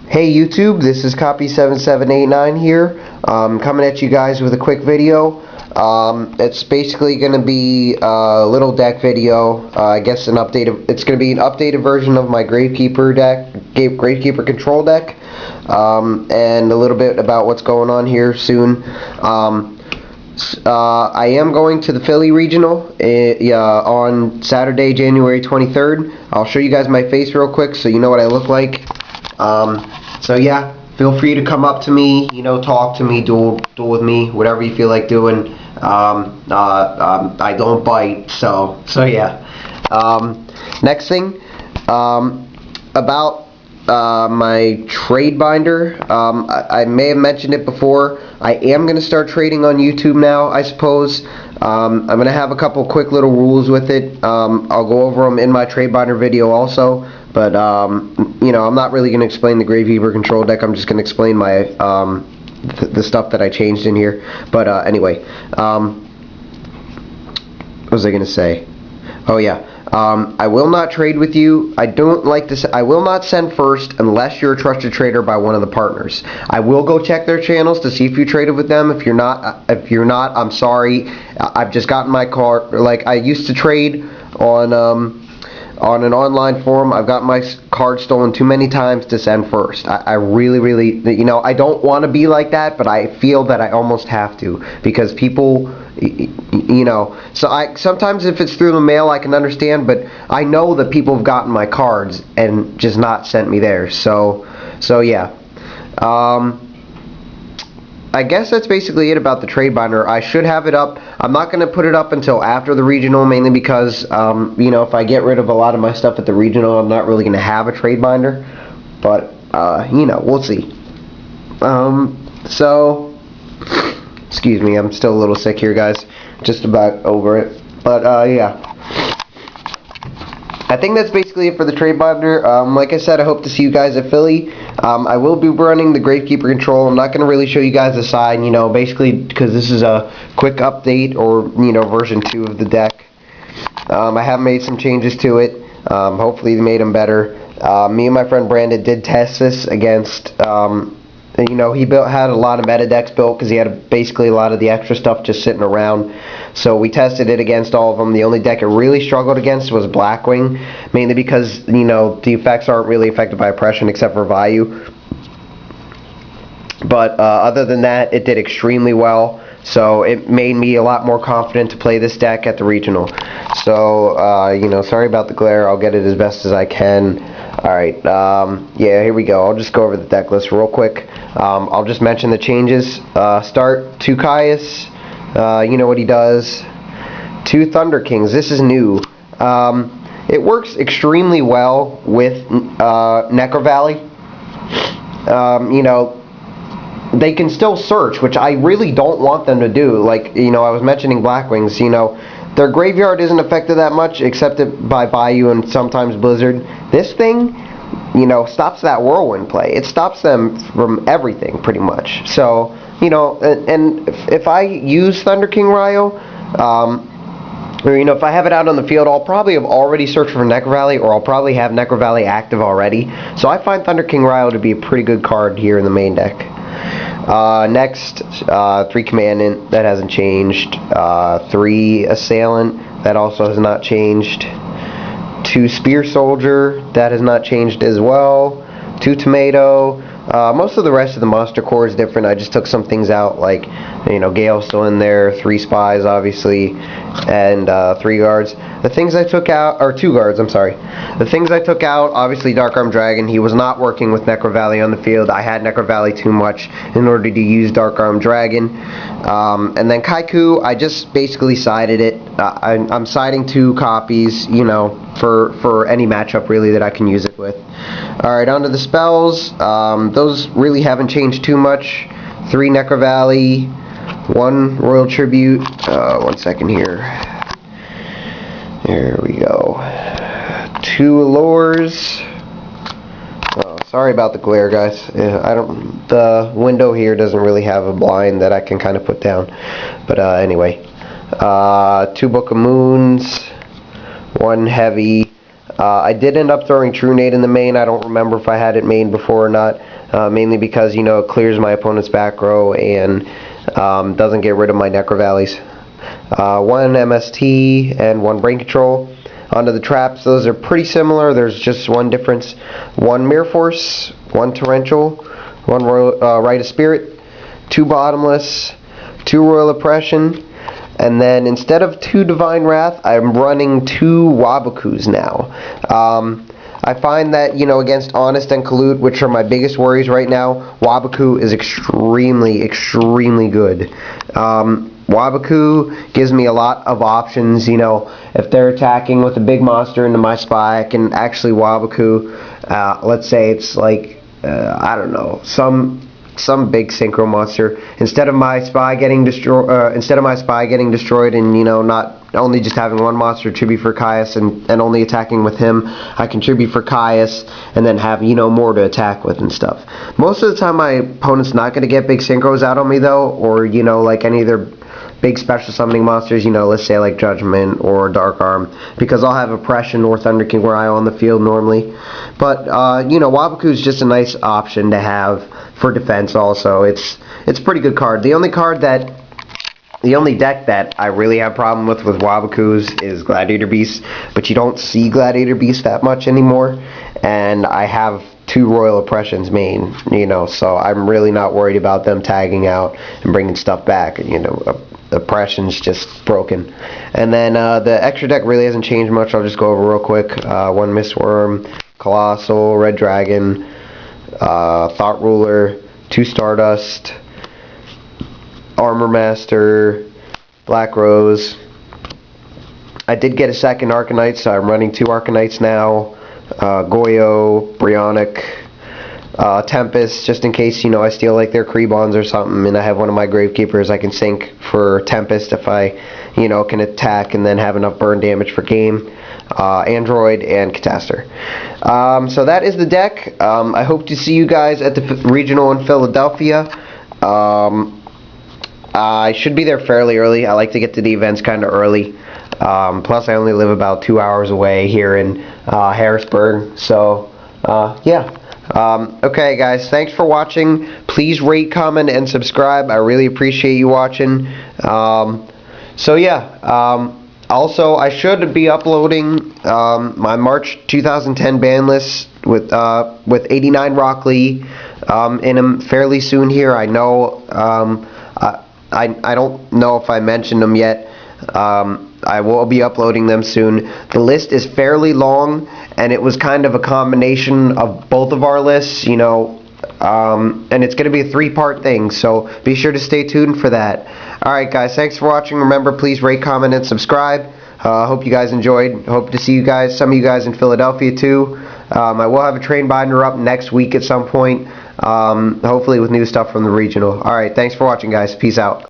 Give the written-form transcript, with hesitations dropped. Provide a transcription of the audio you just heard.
Hey YouTube, this is Copy7789 here, coming at you guys with a quick video. It's basically going to be a little deck video. I guess it's going to be an updated version of my Gravekeeper deck, Gravekeeper control deck, and a little bit about what's going on here soon. I am going to the Philly Regional on Saturday, January 23rd. I'll show you guys my face real quick so you know what I look like. So yeah, feel free to come up to me, talk to me, duel with me, whatever you feel like doing. I don't bite, so yeah. Next thing, about my trade binder. I may have mentioned it before. I am going to start trading on YouTube now, I suppose. I'm going to have a couple quick little rules with it. I'll go over them in my trade binder video also. But, I'm not really going to explain the Gravekeeper control deck. I'm just going to explain my, the stuff that I changed in here. But, anyway, what was I going to say? Oh, yeah. I will not trade with you. I don't like this. I will not send first unless you're a trusted trader by one of the partners. I will go check their channels to see if you traded with them. If you're not, I'm sorry. I've just gotten my card. Like, I used to trade on an online forum. I've got my card stolen too many times to send first. I really, I don't want to be like that, but I feel that I almost have to, because people, so sometimes if it's through the mail I can understand, but I know that people have gotten my cards and just not sent me theirs. So yeah. I guess that's basically it about the trade binder. I should have it up. I'm not going to put it up until after the regional, mainly because, if I get rid of a lot of my stuff at the regional, I'm not really going to have a trade binder. But, we'll see. Excuse me, I'm still a little sick here, guys. Just about over it. But, yeah. I think that's basically it for the trade binder. Like I said, I hope to see you guys at Philly. I will be running the Gravekeeper control. I'm not going to really show you guys the side, basically because this is a quick update, or, version 2 of the deck. I have made some changes to it. Hopefully they made them better. Me and my friend Brandon did test this against, he had a lot of meta decks built because he had basically a lot of the extra stuff just sitting around. So we tested it against all of them. The only deck it really struggled against was Blackwing, mainly because, the effects aren't really affected by oppression except for value. But other than that, it did extremely well. So it made me a lot more confident to play this deck at the regional. So, sorry about the glare. I'll get it as best as I can. Alright, yeah, here we go. I'll just go over the deck list real quick. I'll just mention the changes. Start 2 Caius. You know what he does. 2 Thunder Kings. This is new. It works extremely well with Necro Valley. They can still search, which I really don't want them to do. Like, I was mentioning Blackwings, their graveyard isn't affected that much, except by Bayou and sometimes Blizzard. This thing, stops that Whirlwind play. It stops them from everything, pretty much. So, and if I use Thunder King Ryo, or, if I have it out on the field, I'll probably have already searched for Necro Valley, or I'll probably have Necro Valley active already. So I find Thunder King Ryo to be a pretty good card here in the main deck. Next, 3 Commandant, that hasn't changed. 3 Assailant, that also has not changed. 2 Spear Soldier, that has not changed as well. 2 Tomato. Most of the rest of the monster core is different. I just took some things out, like, Gale's still in there, 3 Spies, obviously, and 3 guards. The things I took out, or 2 guards, I'm sorry. The things I took out, obviously Dark Arm Dragon. He was not working with Necro Valley on the field. I had Necro Valley too much in order to use Dark Arm Dragon. And then Kaiku, I just basically sided it. I'm siding 2 copies, for any matchup really that I can use it with. Alright, on to the spells. Those really haven't changed too much. 3 Necro Valley, 1 Royal Tribute. 1 second here. There we go. 2 Allures. Oh, sorry about the glare, guys. The window here doesn't really have a blind that I can kind of put down. But anyway. 2 Book of Moons. 1 Heavy. I did end up throwing True Nade in the main. I don't remember if I had it main before or not, mainly because, you know, it clears my opponent's back row and doesn't get rid of my Necro Valleys. 1 MST and 1 Brain Control. Onto the traps, those are pretty similar. There's just one difference. 1 Mirror Force, 1 Torrential, 1 Rite of Spirit, 2 Bottomless, 2 Royal Oppression, and then instead of 2 Divine Wrath, I'm running 2 Wabokus now. I find that, you know, against Honest and Kalut, which are my biggest worries right now, Waboku is extremely good. Waboku gives me a lot of options. You know, if they're attacking with a big monster into my spy, I can actually Waboku. Let's say it's like, I don't know, some big synchro monster. Instead of my spy getting destroyed, and, you know, not only just having one monster tribute for Caius and only attacking with him, I can tribute for Caius and then have, you know, more to attack with and stuff. Most of the time my opponent's not going to get big synchros out on me though, or, you know, like any of their big special summoning monsters, you know, let's say like Judgment or Dark Arm, because I'll have Oppression or Thunder King where I on the field normally. But you know, Waboku is just a nice option to have for defense also. It's a pretty good card. The only deck that I really have problem with Wabokus is Gladiator Beast, but you don't see Gladiator Beast that much anymore, and I have 2 Royal Oppressions main, you know, so I'm really not worried about them tagging out and bringing stuff back. You know, Oppression's just broken. And then the extra deck really hasn't changed much. I'll just go over real quick. 1 Mistworm, Colossal, Red Dragon, Thought Ruler, 2 Stardust, Armor Master, Black Rose. I did get a second Arcanite, so I'm running 2 Arcanites now. Goyo, Brionic, Tempest, just in case, you know, I steal like their Krebons or something, and I have one of my Gravekeepers I can sync for Tempest if I, you know, can attack and then have enough burn damage for game. Android and Catastor. So that is the deck. I hope to see you guys at the regional in Philadelphia. I should be there fairly early. I like to get to the events kind of early. Plus, I only live about 2 hours away here in Harrisburg. So, yeah. Okay, guys. Thanks for watching. Please rate, comment, and subscribe. I really appreciate you watching. So, yeah. Also, I should be uploading my March 2010 ban list with 89 Rock Lee in them fairly soon here. I know. I don't know if I mentioned them yet. I will be uploading them soon. The list is fairly long, and it was kind of a combination of both of our lists, you know, and it's going to be a 3-part thing, so be sure to stay tuned for that. Alright guys, thanks for watching. Remember, please rate, comment, and subscribe. Hope you guys enjoyed. Hope to see you guys, some of you guys in Philadelphia too. I will have a train binder up next week at some point, hopefully with new stuff from the regional. Alright, thanks for watching guys. Peace out.